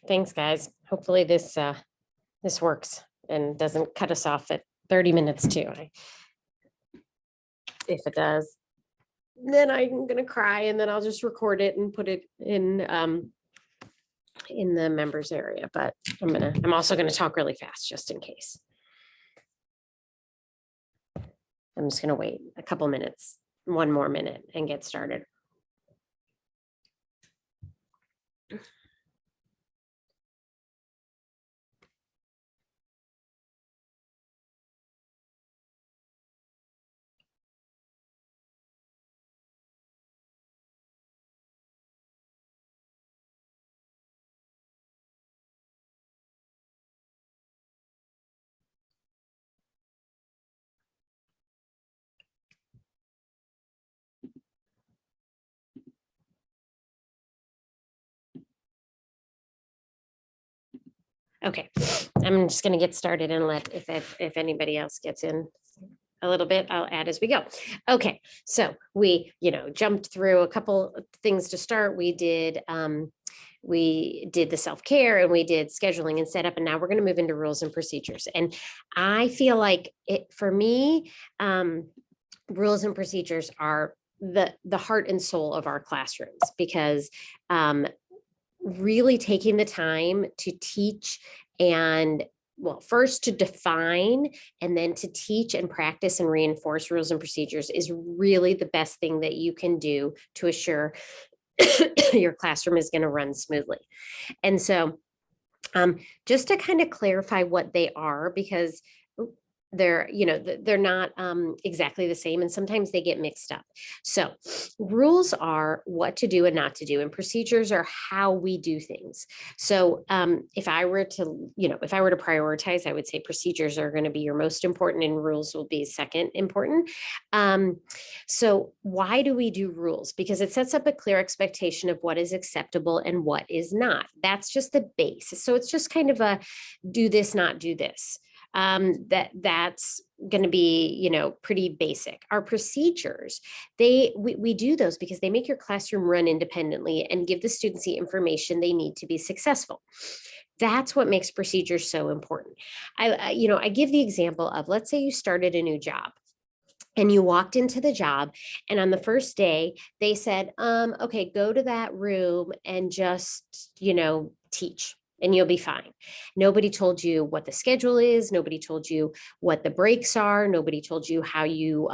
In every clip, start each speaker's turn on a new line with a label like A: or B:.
A: Thanks, guys. Hopefully this works and doesn't cut us off at 30 minutes too. If it does, then I'm gonna cry, and then I'll just record it and put it in the members area. But I'm also gonna talk really fast just in case. I'm just gonna wait a couple minutes, one more minute, and get started. Okay, I'm just going to get started and let if anybody else gets in a little bit, I'll add as we go. Okay, so we jumped through a couple things to start. We did the self-care, and we did scheduling and setup, and now we're going to move into rules and procedures. And I feel like for me, rules and procedures are the heart and soul of our classrooms, because really taking the time to teach and first to define and then to teach and practice and reinforce rules and procedures is really the best thing that you can do to assure your classroom is going to run smoothly. And so just to kind of clarify what they are, because they're not exactly the same, and sometimes they get mixed up. So rules are what to do and not to do, and procedures are how we do things. So if I were to prioritize, I would say procedures are going to be your most important and rules will be second important. So why do we do rules? Because it sets up a clear expectation of what is acceptable and what is not. That's just the base. So it's just kind of a do this, not do this. That's going to be, pretty basic. Our procedures, we do those because they make your classroom run independently and give the students the information they need to be successful. That's what makes procedures so important. I give the example of, let's say you started a new job and you walked into the job, and on the first day they said, okay, go to that room and just, teach. And you'll be fine. Nobody told you what the schedule is. Nobody told you what the breaks are. Nobody told you how you,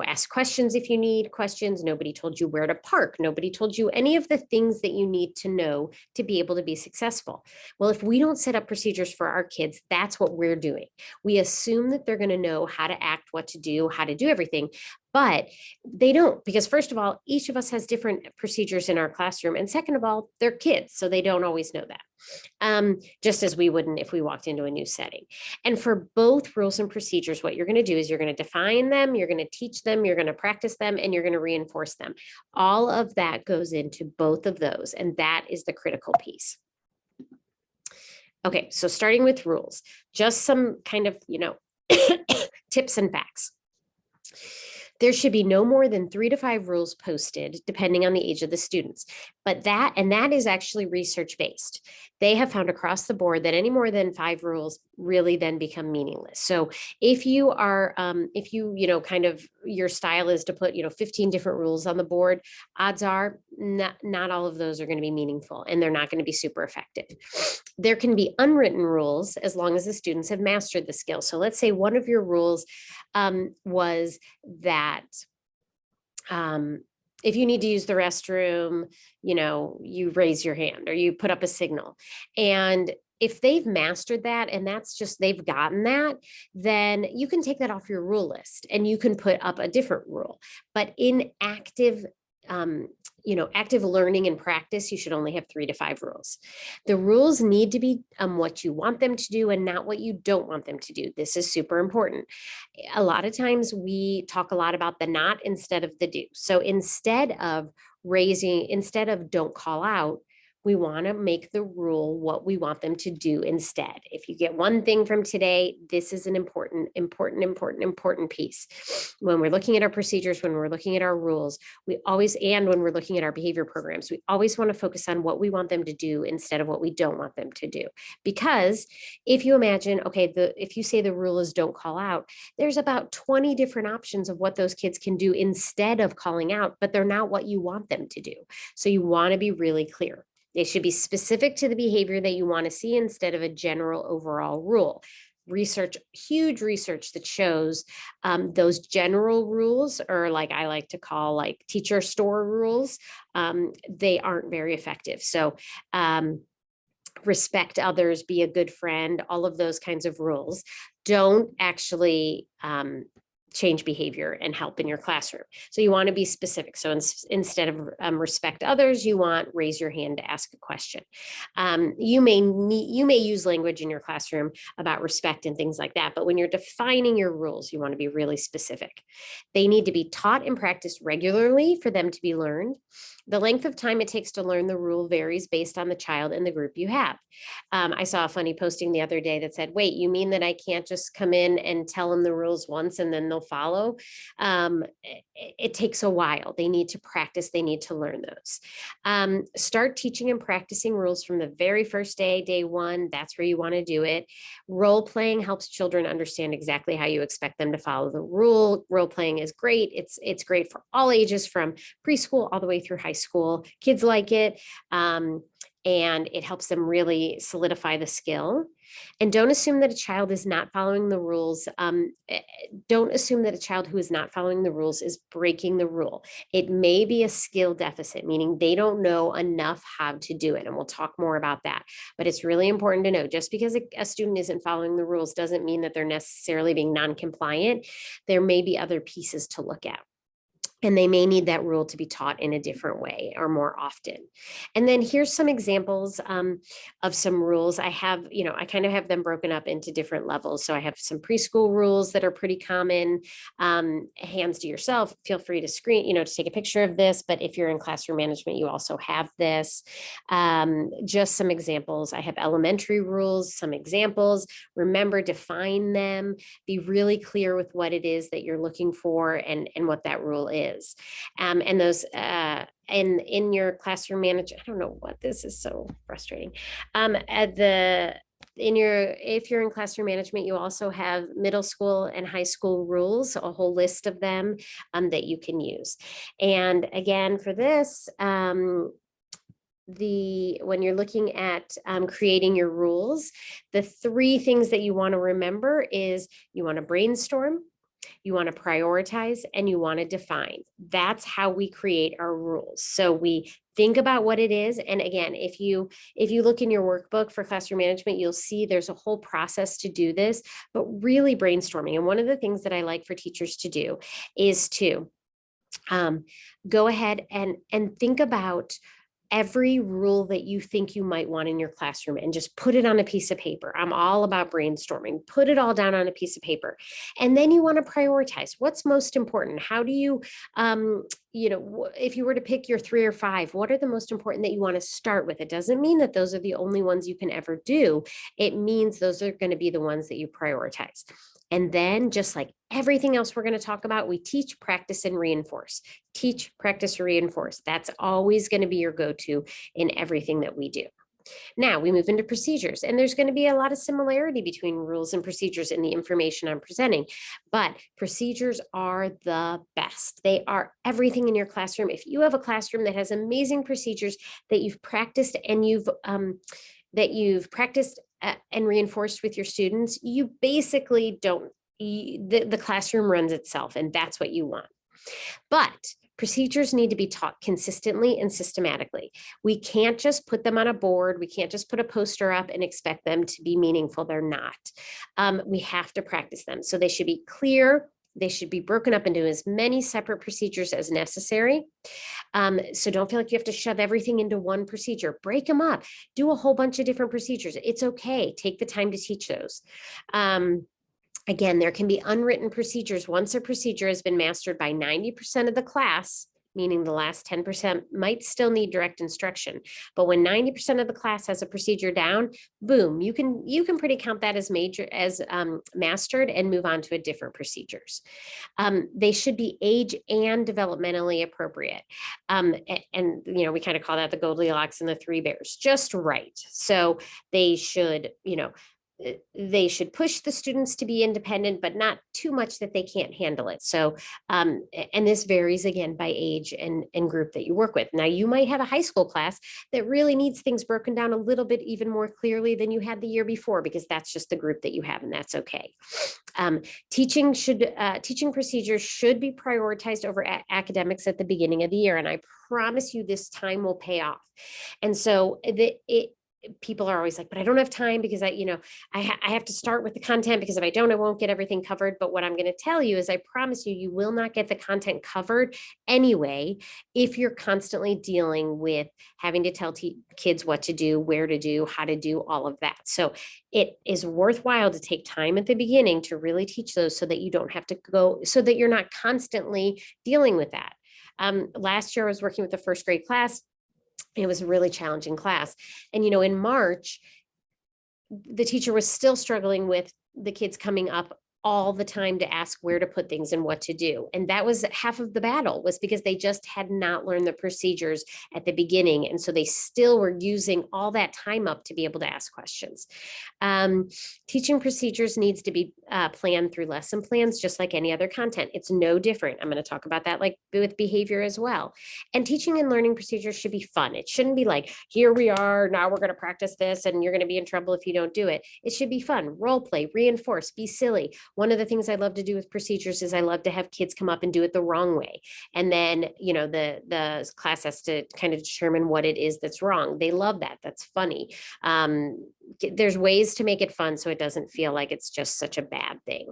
A: ask questions if you need questions. Nobody told you where to park. Nobody told you any of the things that you need to know to be able to be successful. Well, if we don't set up procedures for our kids, that's what we're doing. We assume that they're going to know how to act, what to do, how to do everything. But they don't, because first of all, each of us has different procedures in our classroom. And second of all, they're kids, so they don't always know that, just as we wouldn't if we walked into a new setting. And for both rules and procedures, what you're going to do is you're going to define them, you're going to teach them, you're going to practice them, and you're going to reinforce them. All of that goes into both of those, and that is the critical piece. Okay, so starting with rules, just some kind of, tips and facts. There should be no more than 3 to 5 rules posted, depending on the age of the students. But that is actually research-based. They have found across the board that any more than 5 rules really then become meaningless. So if you are, your style is to put, 15 different rules on the board, odds are not all of those are going to be meaningful, and they're not going to be super effective. There can be unwritten rules as long as the students have mastered the skill. So let's say one of your rules was that if you need to use the restroom, you raise your hand or you put up a signal. And if they've mastered that, and that's just, they've gotten that, then you can take that off your rule list and you can put up a different rule. But in active learning and practice, you should only have 3 to 5 rules. The rules need to be what you want them to do and not what you don't want them to do. This is super important. A lot of times we talk a lot about the not instead of the do. So instead of don't call out, we want to make the rule what we want them to do instead. If you get one thing from today, this is an important piece. When we're looking at our procedures, when we're looking at our rules, and when we're looking at our behavior programs, we always want to focus on what we want them to do instead of what we don't want them to do. Because if you imagine, okay, if you say the rule is don't call out, there's about 20 different options of what those kids can do instead of calling out, but they're not what you want them to do. So you want to be really clear. They should be specific to the behavior that you want to see instead of a general overall rule. Huge research that shows those general rules, or like I like to call like teacher store rules, they aren't very effective. So respect others, be a good friend, all of those kinds of rules don't actually change behavior and help in your classroom. So you want to be specific. So instead of respect others, you want raise your hand to ask a question. You may use language in your classroom about respect and things like that, but when you're defining your rules, you want to be really specific. They need to be taught and practiced regularly for them to be learned. The length of time it takes to learn the rule varies based on the child and the group you have. I saw a funny posting the other day that said, wait, you mean that I can't just come in and tell them the rules once and then they'll follow? It takes a while. They need to practice. They need to learn those. Start teaching and practicing rules from the very first day one. That's where you want to do it. Role playing helps children understand exactly how you expect them to follow the rule. Role playing is great. It's great for all ages, from preschool all the way through high school. Kids like it. And it helps them really solidify the skill. And don't assume that a child is not following the rules. Don't assume that a child who is not following the rules is breaking the rule. It may be a skill deficit, meaning they don't know enough how to do it. And we'll talk more about that. But it's really important to know, just because a student isn't following the rules doesn't mean that they're necessarily being non-compliant. There may be other pieces to look at. And they may need that rule to be taught in a different way or more often. And then here's some examples of some rules. I kind of have them broken up into different levels. So I have some preschool rules that are pretty common. Hands to yourself, feel free to to take a picture of this. But if you're in classroom management, you also have this. Just some examples. I have elementary rules, some examples. Remember, define them. Be really clear with what it is that you're looking for and what that rule is. And those in your classroom management, I don't know what, this is so frustrating. If you're in classroom management, you also have middle school and high school rules, a whole list of them that you can use. And again, for this, when you're looking at creating your rules, the 3 things that you want to remember is you want to brainstorm, you want to prioritize, and you want to define. That's how we create our rules. So we think about what it is. And again, if you look in your workbook for classroom management, you'll see there's a whole process to do this, but really brainstorming. And one of the things that I like for teachers to do is to go ahead and think about every rule that you think you might want in your classroom and just put it on a piece of paper. I'm all about brainstorming. Put it all down on a piece of paper. And then you want to prioritize what's most important. How do you, if you were to pick your 3 or 5, what are the most important that you want to start with? It doesn't mean that those are the only ones you can ever do. It means those are going to be the ones that you prioritize. And then, just like everything else we're going to talk about, we teach, practice, and reinforce. Teach, practice, reinforce. That's always going to be your go-to in everything that we do. Now we move into procedures, and there's going to be a lot of similarity between rules and procedures in the information I'm presenting, but procedures are the best. They are everything in your classroom. If you have a classroom that has amazing procedures that you've practiced and and reinforced with your students, you basically the classroom runs itself, and that's what you want. But procedures need to be taught consistently and systematically. We can't just put them on a board. We can't just put a poster up and expect them to be meaningful. They're not. We have to practice them. So they should be clear. They should be broken up into as many separate procedures as necessary. So don't feel like you have to shove everything into one procedure. Break them up. Do a whole bunch of different procedures. It's okay. Take the time to teach those. Again, there can be unwritten procedures. Once a procedure has been mastered by 90% of the class, meaning the last 10% might still need direct instruction. But when 90% of the class has a procedure down, boom, you can pretty count that as mastered and move on to a different procedures. They should be age and developmentally appropriate. And we kind of call that the Goldilocks and the Three Bears, just right. So they should, they should push the students to be independent, but not too much that they can't handle it. So, and this varies again by age and group that you work with. Now, you might have a high school class that really needs things broken down a little bit even more clearly than you had the year before, because that's just the group that you have, and that's okay. Teaching procedures should be prioritized over academics at the beginning of the year, and I promise you this time will pay off. And so people are always like, but I don't have time because I have to start with the content, because if I don't, I won't get everything covered. But what I'm going to tell you is I promise you will not get the content covered anyway if you're constantly dealing with having to tell kids what to do, where to do, how to do all of that. So it is worthwhile to take time at the beginning to really teach those so that you don't have to go, so that you're not constantly dealing with that. Last year I was working with a first grade class. It was a really challenging class. And, in March, the teacher was still struggling with the kids coming up all the time to ask where to put things and what to do. And that was half of the battle, was because they just had not learned the procedures at the beginning. And so they still were using all that time up to be able to ask questions. Teaching procedures needs to be planned through lesson plans, just like any other content. It's no different. I'm going to talk about that like with behavior as well. And teaching and learning procedures should be fun. It shouldn't be like, here we are, now we're going to practice this and you're going to be in trouble if you don't do it. It should be fun, role play, reinforce, be silly. One of the things I love to do with procedures is I love to have kids come up and do it the wrong way. And then, the class has to kind of determine what it is that's wrong. They love that. That's funny. There's ways to make it fun so it doesn't feel like it's just such a bad thing.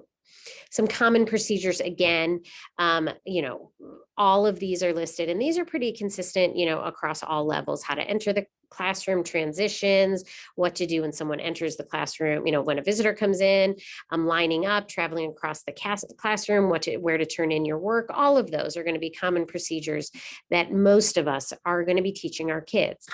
A: Some common procedures, again, all of these are listed, and these are pretty consistent, across all levels: how to enter the classroom, transitions, what to do when someone enters the classroom, when a visitor comes in, lining up, traveling across the classroom, where to turn in your work. All of those are going to be common procedures that most of us are going to be teaching our kids.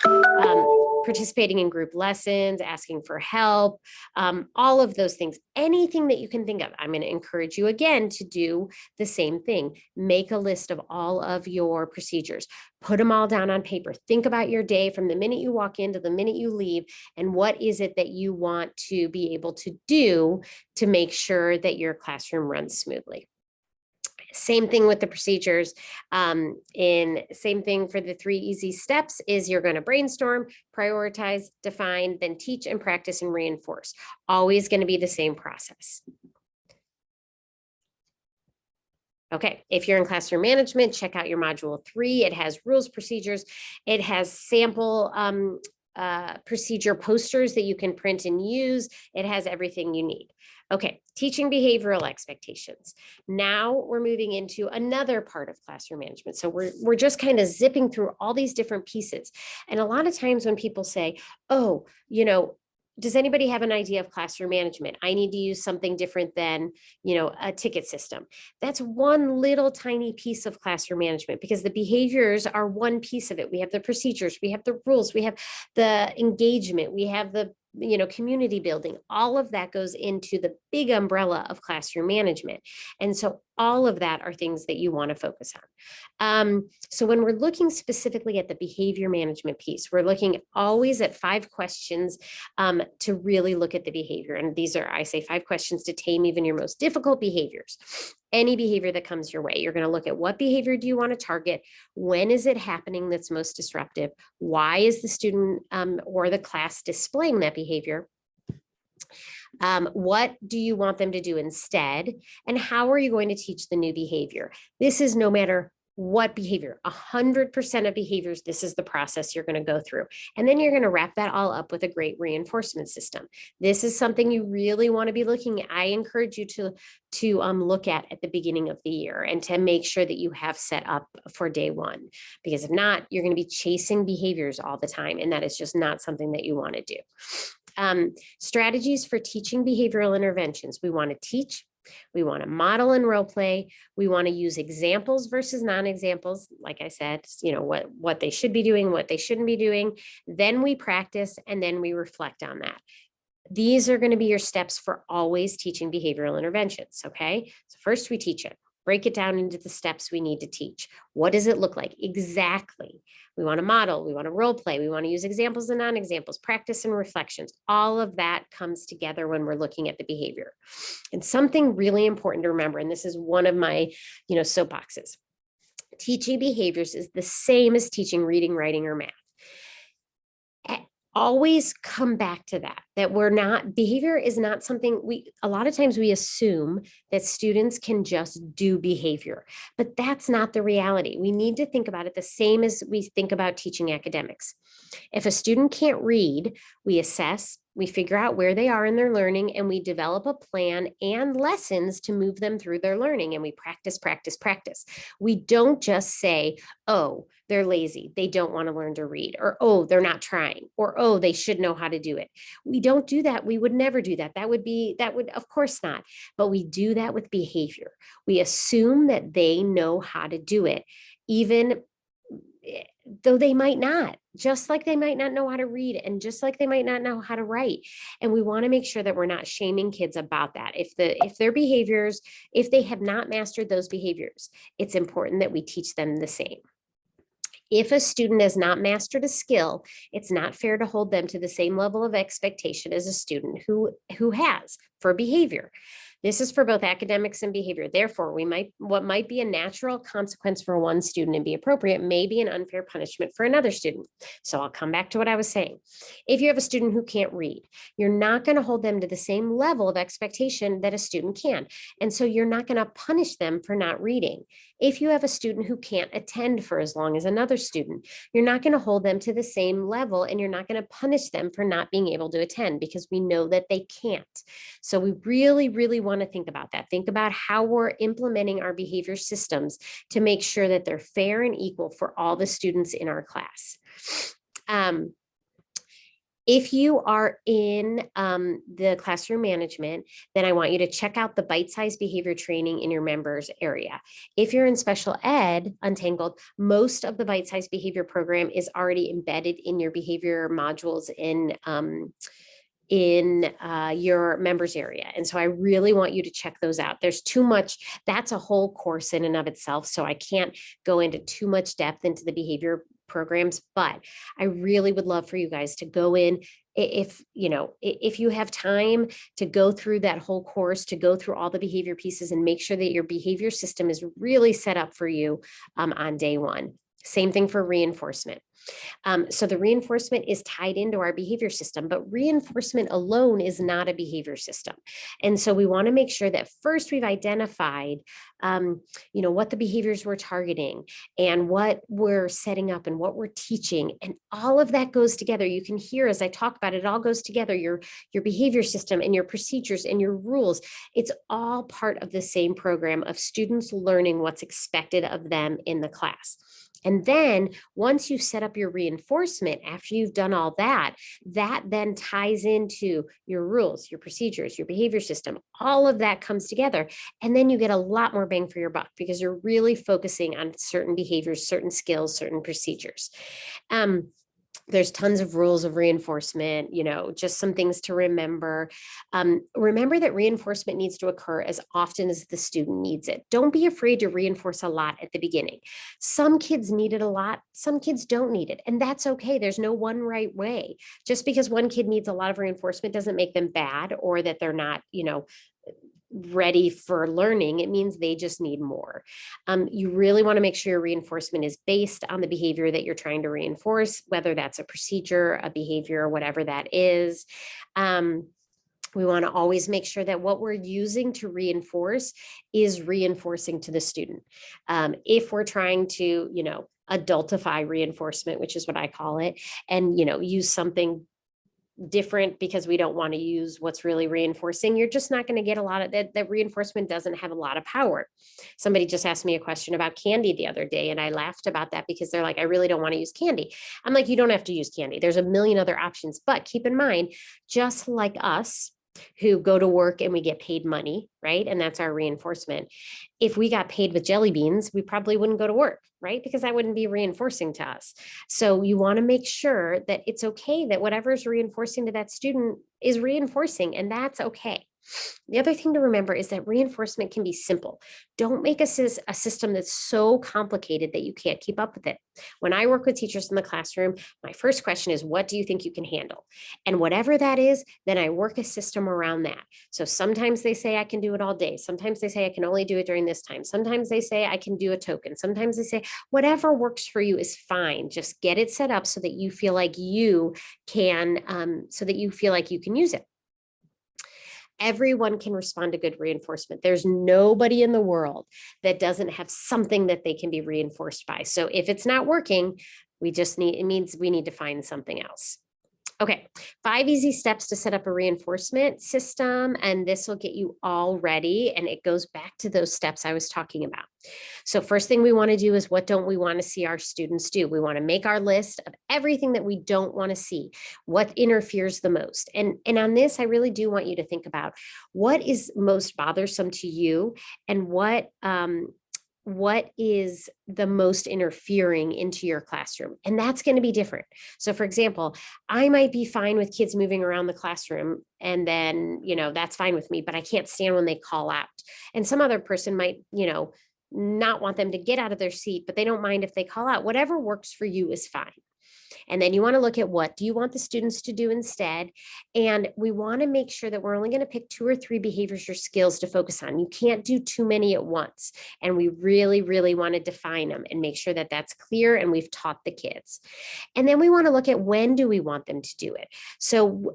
A: Participating in group lessons, asking for help, all of those things, anything that you can think of. I'm going to encourage you again to do the same thing. Make a list of all of your procedures. Put them all down on paper. Think about your day from the minute you walk in to the minute you leave, and what is it that you want to be able to do to make sure that your classroom runs smoothly. Same thing with the procedures. Same thing for the 3 easy steps is you're going to brainstorm, prioritize, define, then teach and practice and reinforce. Always going to be the same process. Okay, if you're in classroom management, check out your module 3. It has rules, procedures. It has sample procedure posters that you can print and use. It has everything you need. Okay, teaching behavioral expectations. Now we're moving into another part of classroom management. So we're just kind of zipping through all these different pieces. And a lot of times when people say, oh, does anybody have an idea of classroom management? I need to use something different than, a ticket system. That's one little tiny piece of classroom management, because the behaviors are one piece of it. We have the procedures, we have the rules, we have the engagement, we have the community building. All of that goes into the big umbrella of classroom management. And so all of that are things that you want to focus on. So when we're looking specifically at the behavior management piece, we're looking always at 5 questions to really look at the behavior. And these are, I say, 5 questions to tame even your most difficult behaviors. Any behavior that comes your way, you're going to look at what behavior do you want to target? When is it happening that's most disruptive? Why is the student or the class displaying that behavior? What do you want them to do instead? And how are you going to teach the new behavior? This is no matter what behavior, 100% of behaviors, this is the process you're going to go through. And then you're going to wrap that all up with a great reinforcement system. This is something you really want to be looking at. I encourage you to look at the beginning of the year and to make sure that you have set up for day 1, because if not, you're going to be chasing behaviors all the time. And that is just not something that you want to do. Strategies for teaching behavioral interventions. We want to teach, We want to model and role play. We want to use examples versus non-examples. Like I said, what they should be doing, what they shouldn't be doing. Then we practice and then we reflect on that. These are going to be your steps for always teaching behavioral interventions. Okay. So first we teach it, break it down into the steps we need to teach. What does it look like? Exactly. We want to model, we want to role play, we want to use examples and non-examples, practice and reflections. All of that comes together when we're looking at the behavior. And something really important to remember, and this is one of my, soapboxes. Teaching behaviors is the same as teaching reading, writing, or math. Always come back to that behavior is not something a lot of times we assume that students can just do behavior, but that's not the reality. We need to think about it the same as we think about teaching academics. If a student can't read, we assess, we figure out where they are in their learning, and we develop a plan and lessons to move them through their learning. And we practice, practice, practice. We don't just say, oh, they're lazy, they don't want to learn to read, or, oh, they're not trying, or, oh, they should know how to do it. We don't do that. We would never do that. That would, of course not. But we do that with behavior. We assume that they know how to do it, even though they might not, just like they might not know how to read, and just like they might not know how to write. And we want to make sure that we're not shaming kids about that. If their behaviors, if they have not mastered those behaviors, it's important that we teach them the same. If a student has not mastered a skill, it's not fair to hold them to the same level of expectation as a student who has for behavior. This is for both academics and behavior. Therefore, what might be a natural consequence for one student and be appropriate may be an unfair punishment for another student. So I'll come back to what I was saying. If you have a student who can't read, you're not going to hold them to the same level of expectation that a student can. And so you're not going to punish them for not reading. If you have a student who can't attend for as long as another student, you're not going to hold them to the same level, and you're not going to punish them for not being able to attend, because we know that they can't. So we really, really want to think about that. Think about how we're implementing our behavior systems to make sure that they're fair and equal for all the students in our class. If you are in the classroom management, then I want you to check out the bite-sized behavior training in your members area. If you're in special ed, Untangled, most of the bite-sized behavior program is already embedded in your behavior modules in your members area. And so I really want you to check those out. There's too much, that's a whole course in and of itself. So I can't go into too much depth into the behavior programs, but I really would love for you guys to go in. If you have time to go through that whole course, to go through all the behavior pieces and make sure that your behavior system is really set up for you on day one. Same thing for reinforcement. So the reinforcement is tied into our behavior system, but reinforcement alone is not a behavior system. And so we want to make sure that first we've identified, what the behaviors we're targeting and what we're setting up and what we're teaching. And all of that goes together. You can hear as I talk about it, it all goes together, your behavior system and your procedures and your rules. It's all part of the same program of students learning what's expected of them in the class. And then once you set up your reinforcement, after you've done all that, that then ties into your rules, your procedures, your behavior system. All of that comes together. And then you get a lot more bang for your buck because you're really focusing on certain behaviors, certain skills, certain procedures. There's tons of rules of reinforcement, just some things to remember. Remember that reinforcement needs to occur as often as the student needs it. Don't be afraid to reinforce a lot at the beginning. Some kids need it a lot, some kids don't need it, and that's okay. There's no one right way. Just because one kid needs a lot of reinforcement doesn't make them bad or that they're not, ready for learning. It means they just need more. You really want to make sure your reinforcement is based on the behavior that you're trying to reinforce, whether that's a procedure, a behavior, or whatever that is. We want to always make sure that what we're using to reinforce is reinforcing to the student. If we're trying to, adultify reinforcement, which is what I call it, and, use something different because we don't want to use what's really reinforcing, you're just not going to get a lot of that. That reinforcement doesn't have a lot of power. Somebody just asked me a question about candy the other day, and I laughed about that because they're like, I really don't want to use candy. I'm like, you don't have to use candy. There's a million other options, but keep in mind, just like us, who go to work and we get paid money, right? And that's our reinforcement. If we got paid with jelly beans, we probably wouldn't go to work, right? Because that wouldn't be reinforcing to us. So you want to make sure that it's okay that whatever is reinforcing to that student is reinforcing, and that's okay. The other thing to remember is that reinforcement can be simple. Don't make a system that's so complicated that you can't keep up with it. When I work with teachers in the classroom, my first question is, what do you think you can handle? And whatever that is, then I work a system around that. So sometimes they say I can do it all day. Sometimes they say I can only do it during this time. Sometimes they say I can do a token. Sometimes they say whatever works for you is fine. Just get it set up so that you feel like you can, use it. Everyone can respond to good reinforcement. There's nobody in the world that doesn't have something that they can be reinforced by. So if it's not working, it means we need to find something else. Okay, 5 easy steps to set up a reinforcement system, and this will get you all ready, and it goes back to those steps I was talking about. So first thing we want to do is, what don't we want to see our students do? We want to make our list of everything that we don't want to see, what interferes the most. And on this, I really do want you to think about what is most bothersome to you and what is the most interfering into your classroom. And that's going to be different. So for example, I might be fine with kids moving around the classroom, and then, that's fine with me, but I can't stand when they call out. And some other person might, not want them to get out of their seat, but they don't mind if they call out. Whatever works for you is fine. And then you want to look at, what do you want the students to do instead? And we want to make sure that we're only going to pick 2 or 3 behaviors or skills to focus on. You can't do too many at once. And we really, really want to define them and make sure that that's clear and we've taught the kids. And then we want to look at, when do we want them to do it? So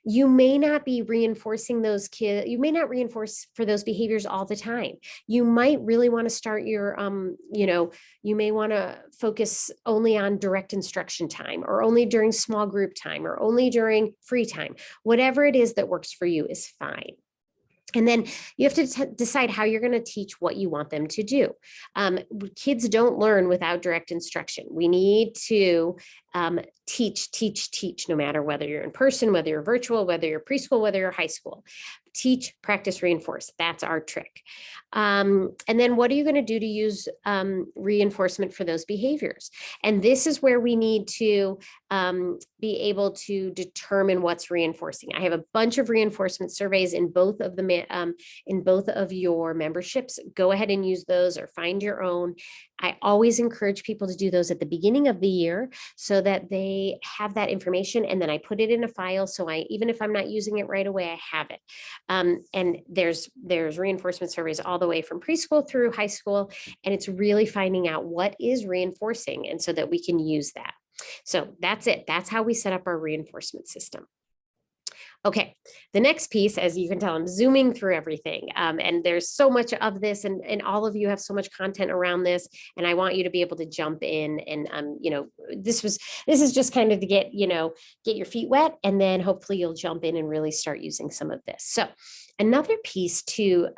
A: you may not be reinforcing those kids. You may not reinforce for those behaviors all the time. You might really want to start your, you may want to focus only on direct instruction time, or only during small group time, or only during free time. Whatever it is that works for you is fine. And then you have to decide how you're going to teach what you want them to do. Kids don't learn without direct instruction. We need to teach, no matter whether you're in person, whether you're virtual, whether you're preschool, whether you're high school. Teach, practice, reinforce. That's our trick. And then what are you going to do to use reinforcement for those behaviors? And this is where we need to be able to determine what's reinforcing. I have a bunch of reinforcement surveys in both of your memberships. Go ahead and use those, or find your own. I always encourage people to do those at the beginning of the year so that they have that information, and then I put it in a file. So even if I'm not using it right away, I have it. And there's reinforcement surveys all the way from preschool through high school, and it's really finding out what is reinforcing, and so that we can use that. So that's it. That's how we set up our reinforcement system. Okay, the next piece, as you can tell, I'm zooming through everything, and there's so much of this, and all of you have so much content around this, and I want you to be able to jump in, and this is just kind of to get your feet wet, and then hopefully you'll jump in and really start using some of this. So another piece to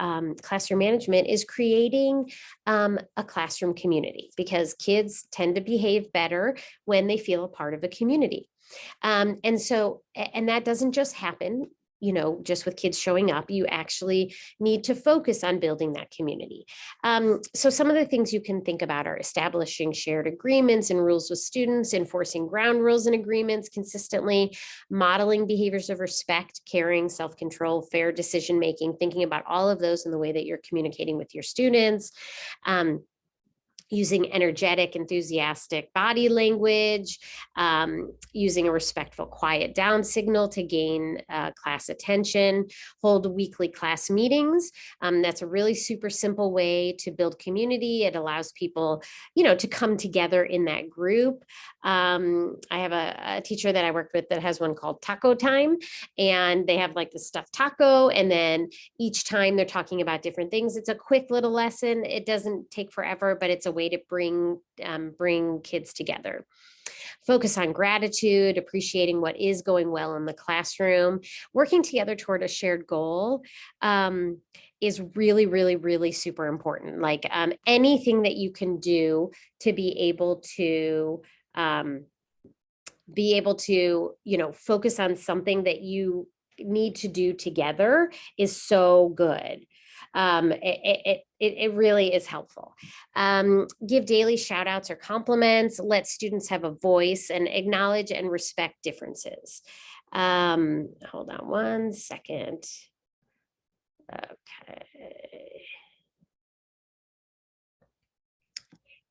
A: classroom management is creating a classroom community, because kids tend to behave better when they feel a part of a community. And that doesn't just happen, just with kids showing up. You actually need to focus on building that community. So some of the things you can think about are establishing shared agreements and rules with students, enforcing ground rules and agreements consistently, modeling behaviors of respect, caring, self-control, fair decision-making, thinking about all of those in the way that you're communicating with your students. Using energetic, enthusiastic body language, using a respectful quiet down signal to gain class attention, hold weekly class meetings. That's a really super simple way to build community. It allows people, to come together in that group. I have a teacher that I worked with that has one called Taco Time, and they have like the stuffed taco, and then each time they're talking about different things. It's a quick little lesson. It doesn't take forever, but it's a way to bring kids together. Focus on gratitude, appreciating what is going well in the classroom, working together toward a shared goal is really, really, really super important. Like anything that you can do to be able to focus on something that you need to do together is so good. It really is helpful. Give daily shout outs or compliments, let students have a voice, and acknowledge and respect differences. Hold on one second. Okay.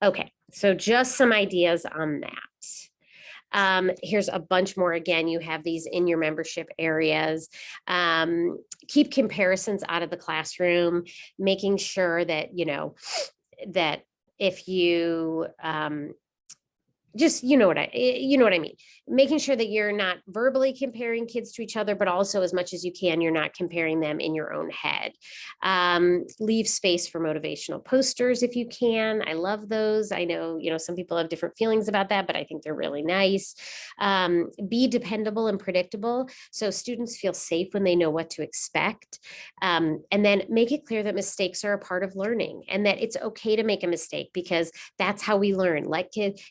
A: Okay, so just some ideas on that. Here's a bunch more. Again, you have these in your membership areas. Keep comparisons out of the classroom, making sure that, that if you, just, you know what I mean, making sure that you're not verbally comparing kids to each other, but also as much as you can, you're not comparing them in your own head. Leave space for motivational posters if you can. I love those. I know, some people have different feelings about that, but I think they're really nice. Be dependable and predictable, so students feel safe when they know what to expect. And then make it clear that mistakes are a part of learning and that it's okay to make a mistake, because that's how we learn.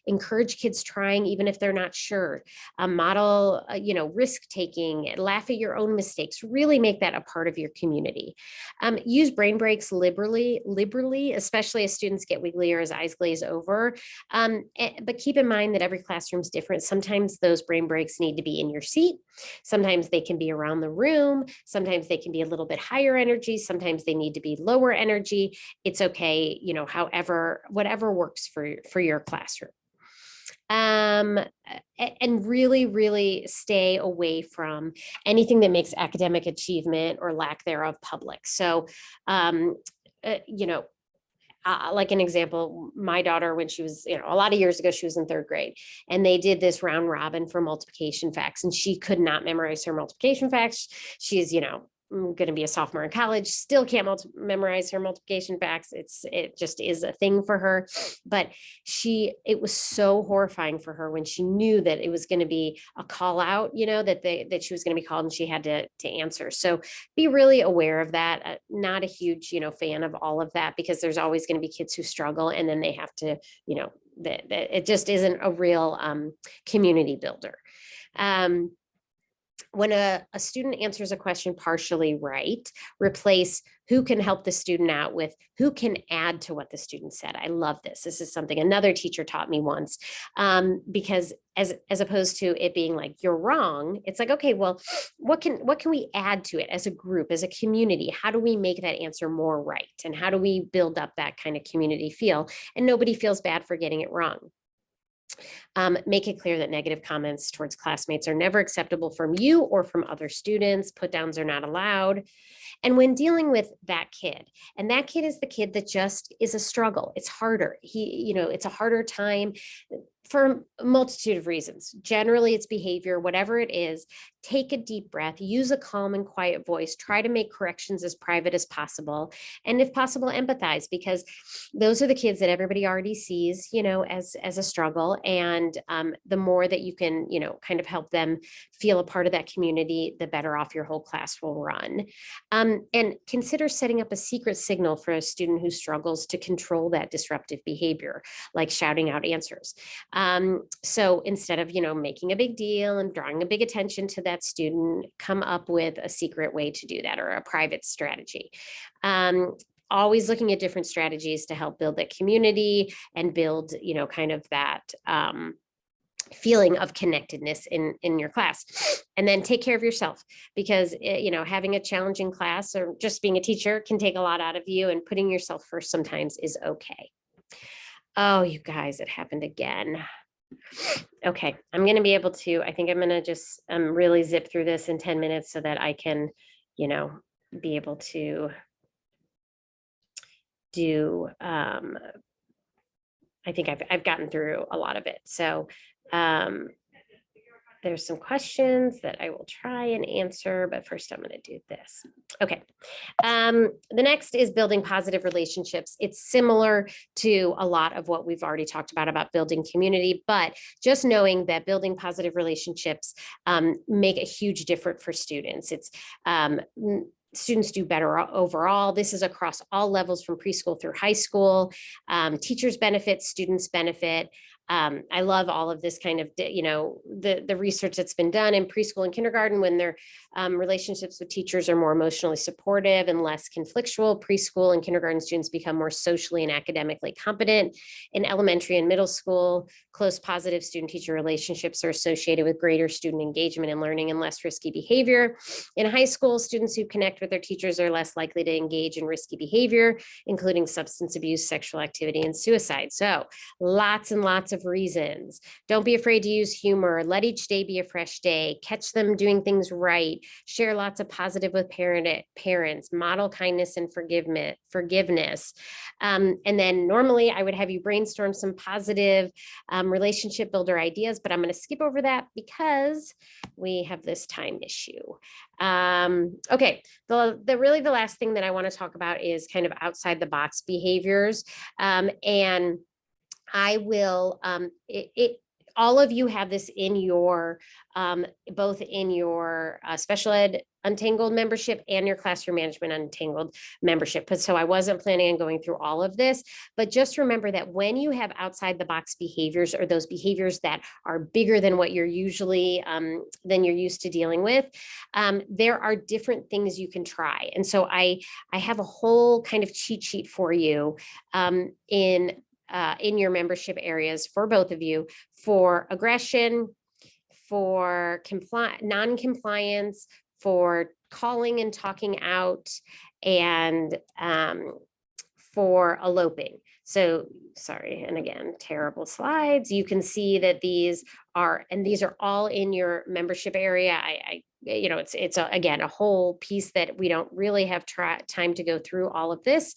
A: Encourage kids trying even if they're not sure. Model risk taking, laugh at your own mistakes, really make that a part of your community. Use brain breaks liberally, especially as students get wiggly or as eyes glaze over. But keep in mind that every classroom is different. Sometimes those brain breaks need to be in your seat, sometimes they can be around the room, sometimes they can be a little bit higher energy, sometimes they need to be lower energy. It's okay, whatever works for your classroom. And really stay away from anything that makes academic achievement or lack thereof public. So, like an example, my daughter, when she was, a lot of years ago, she was in 3rd grade, and they did this round robin for multiplication facts, and she could not memorize her multiplication facts. She's, going to be a sophomore in college, still can't memorize her multiplication facts. It just is a thing for her. But it was so horrifying for her when she knew that it was going to be a call out, that she was going to be called and she had to answer. So be really aware of that. Not a huge, fan of all of that, because there's always going to be kids who struggle, and then they have to, that it just isn't a real community builder. When a student answers a question partially right, replace who can help the student out with who can add to what the student said. I love this. This is something another teacher taught me once, because as opposed to it being like, you're wrong, it's like, okay, well, what can we add to it as a group, as a community? How do we make that answer more right? And how do we build up that kind of community feel? And nobody feels bad for getting it wrong. Make it clear that negative comments towards classmates are never acceptable from you or from other students. Put downs are not allowed. And when dealing with that kid, and that kid is the kid that just is a struggle, it's harder. It's a harder time for a multitude of reasons. Generally, it's behavior, whatever it is. Take a deep breath, use a calm and quiet voice, try to make corrections as private as possible. And if possible, empathize, because those are the kids that everybody already sees, as a struggle. And the more that you can, kind of help them feel a part of that community, the better off your whole class will run. And consider setting up a secret signal for a student who struggles to control that disruptive behavior, like shouting out answers. So instead of, making a big deal and drawing a big attention to that student, come up with a secret way to do that, or a private strategy. Always looking at different strategies to help build that community and build, kind of that feeling of connectedness in your class. And then take care of yourself, because having a challenging class or just being a teacher can take a lot out of you, and putting yourself first sometimes is okay. Oh, you guys, it happened again. Okay, I'm going to be able to, I think I'm going to just really zip through this in 10 minutes so that I can, be able to do, I think I've gotten through a lot of it. So there's some questions that I will try and answer, but first I'm going to do this. Okay. The next is building positive relationships. It's similar to a lot of what we've already talked about building community, but just knowing that building positive relationships make a huge difference for students. It's students do better overall. This is across all levels from preschool through high school. Teachers benefit, students benefit. I love all of this kind of, the research that's been done in preschool and kindergarten when their relationships with teachers are more emotionally supportive and less conflictual. Preschool and kindergarten students become more socially and academically competent. In elementary and middle school, close positive student-teacher relationships are associated with greater student engagement and learning and less risky behavior. In high school, students who connect with their teachers are less likely to engage in risky behavior, including substance abuse, sexual activity, and suicide. So lots and lots of reasons. Don't be afraid to use humor. Let each day be a fresh day. Catch them doing things right. Share lots of positive with parents. Model kindness and forgiveness. And then normally I would have you brainstorm some positive relationship builder ideas, but I'm going to skip over that because we have this time issue. Okay, the last thing that I want to talk about is kind of outside the box behaviors. And I will, all of you have this in your, both in your special ed Untangled membership and your classroom management Untangled membership. But so I wasn't planning on going through all of this, but just remember that when you have outside the box behaviors or those behaviors that are bigger than what you're usually, than you're used to dealing with, there are different things you can try. And so I have a whole kind of cheat sheet for you in your membership areas for both of you for aggression, for non-compliance, for calling and talking out, and for eloping. So sorry, and again, terrible slides. You can see that these are all in your membership area. It's again, a whole piece that we don't really have time to go through all of this.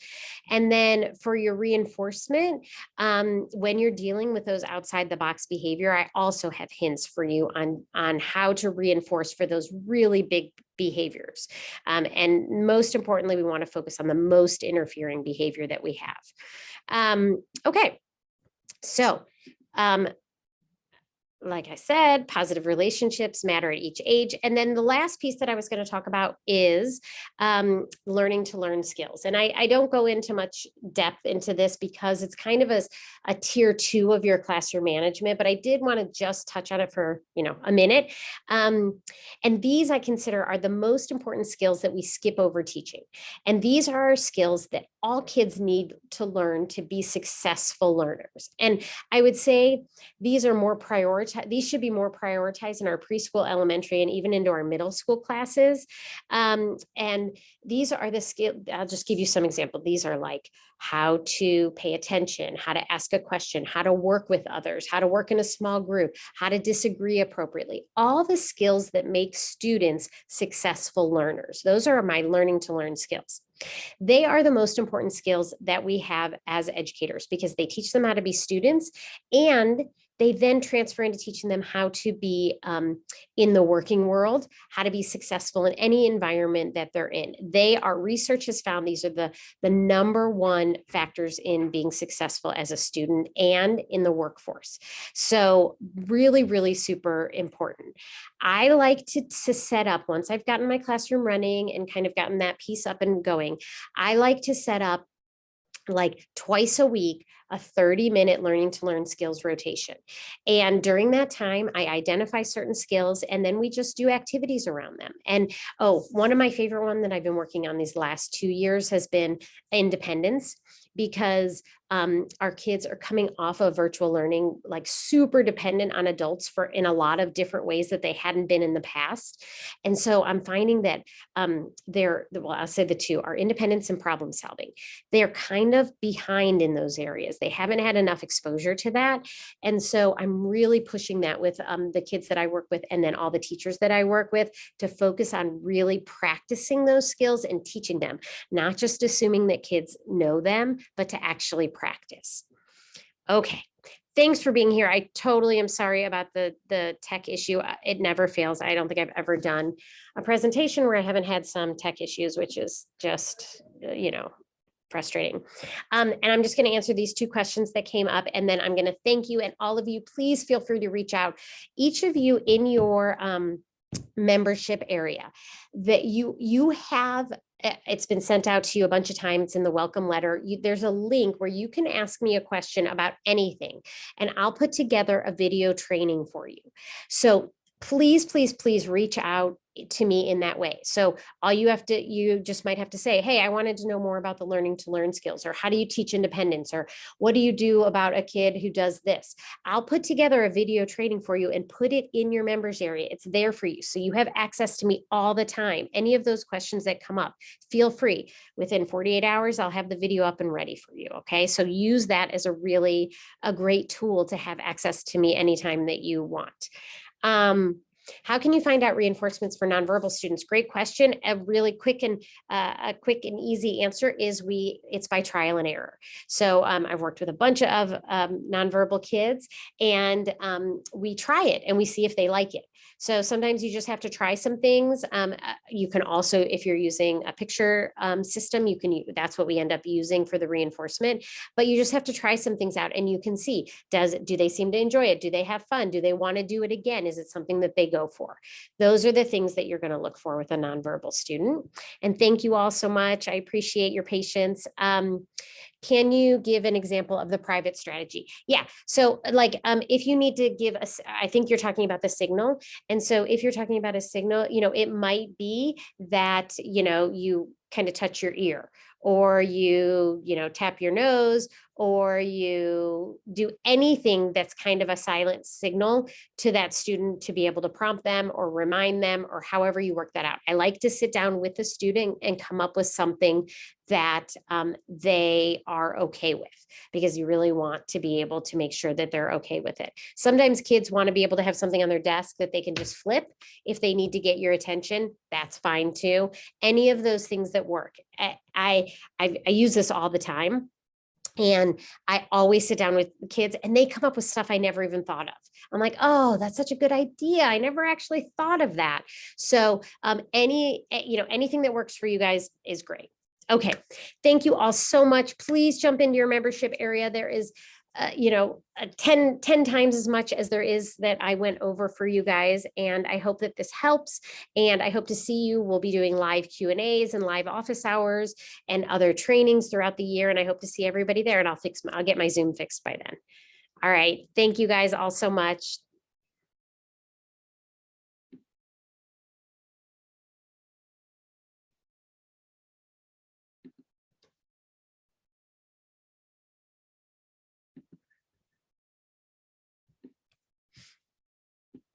A: And then for your reinforcement, when you're dealing with those outside the box behavior, I also have hints for you on how to reinforce for those really big behaviors. And most importantly, we want to focus on the most interfering behavior that we have. Okay, so like I said, positive relationships matter at each age. And then the last piece that I was going to talk about is learning to learn skills. And I don't go into much depth into this because it's kind of a tier 2 of your classroom management, but I did want to just touch on it for, a minute. And these I consider are the most important skills that we skip over teaching. And these are skills that all kids need to learn to be successful learners. And I would say these are more prioritized. These should be more prioritized in our preschool, elementary, and even into our middle school classes. And these are the skills. I'll just give you some examples. These are like how to pay attention, how to ask a question, how to work with others, how to work in a small group, how to disagree appropriately. All the skills that make students successful learners. Those are my learning to learn skills. They are the most important skills that we have as educators because they teach them how to be students, and they then transfer into teaching them how to be in the working world, how to be successful in any environment that they're in. Research has found these are the number one factors in being successful as a student and in the workforce. So really, really super important. I like to set up, once I've gotten my classroom running and kind of gotten that piece up and going, I like to set up like twice a week, a 30-minute learning to learn skills rotation. And during that time, I identify certain skills and then we just do activities around them. And one of my favorite one that I've been working on these last 2 years has been independence, because our kids are coming off of virtual learning, like super dependent on adults in a lot of different ways that they hadn't been in the past. And so I'm finding that I'll say the two are independence and problem solving. They're kind of behind in those areas. They haven't had enough exposure to that. And so I'm really pushing that with the kids that I work with and then all the teachers that I work with to focus on really practicing those skills and teaching them, not just assuming that kids know them, but to actually practice. Okay. Thanks for being here. I totally am sorry about the tech issue. It never fails. I don't think I've ever done a presentation where I haven't had some tech issues, which is just, frustrating. And I'm just going to answer these 2 questions that came up, and then I'm going to thank you. And all of you, please feel free to reach out. Each of you in your membership area that you have it's been sent out to you a bunch of times. It's in the welcome letter. There's a link where you can ask me a question about anything, and I'll put together a video training for you. So please, please, please reach out to me in that way. So you just might have to say, hey, I wanted to know more about the learning to learn skills, or how do you teach independence, or what do you do about a kid who does this? I'll put together a video training for you and put it in your members area. It's there for you. So you have access to me all the time. Any of those questions that come up, feel free. Within 48 hours, I'll have the video up and ready for you. Okay. So use that as a great tool to have access to me anytime that you want. How can you find out reinforcements for nonverbal students? Great question. A really quick and easy answer is it's by trial and error. So I've worked with a bunch of nonverbal kids, and we try it and we see if they like it. So sometimes you just have to try some things. You can also, if you're using a picture system, that's what we end up using for the reinforcement. But you just have to try some things out, and you can see, do they seem to enjoy it? Do they have fun? Do they want to do it again? Is it something that they go for? Those are the things that you're going to look for with a nonverbal student. And thank you all so much. I appreciate your patience. Can you give an example of the private strategy? Yeah. So if you need to give us, I think you're talking about the signal. And so if you're talking about a signal, it might be that, you kind of touch your ear, or you tap your nose, or you do anything that's kind of a silent signal to that student to be able to prompt them or remind them, or however you work that out. I like to sit down with the student and come up with something that they are okay with, because you really want to be able to make sure that they're okay with it. Sometimes kids want to be able to have something on their desk that they can just flip if they need to get your attention. That's fine too. Any of those things that work. I use this all the time. And I always sit down with kids and they come up with stuff I never even thought of. I'm like, oh, that's such a good idea. I never actually thought of that. So anything that works for you guys is great. Okay. Thank you all so much. Please jump into your membership area. There is 10 times as much as there is that I went over for you guys. And I hope that this helps. And I hope to see you. We'll be doing live Q&As and live office hours and other trainings throughout the year. And I hope to see everybody there, and I'll get my Zoom fixed by then. All right. Thank you guys all so much.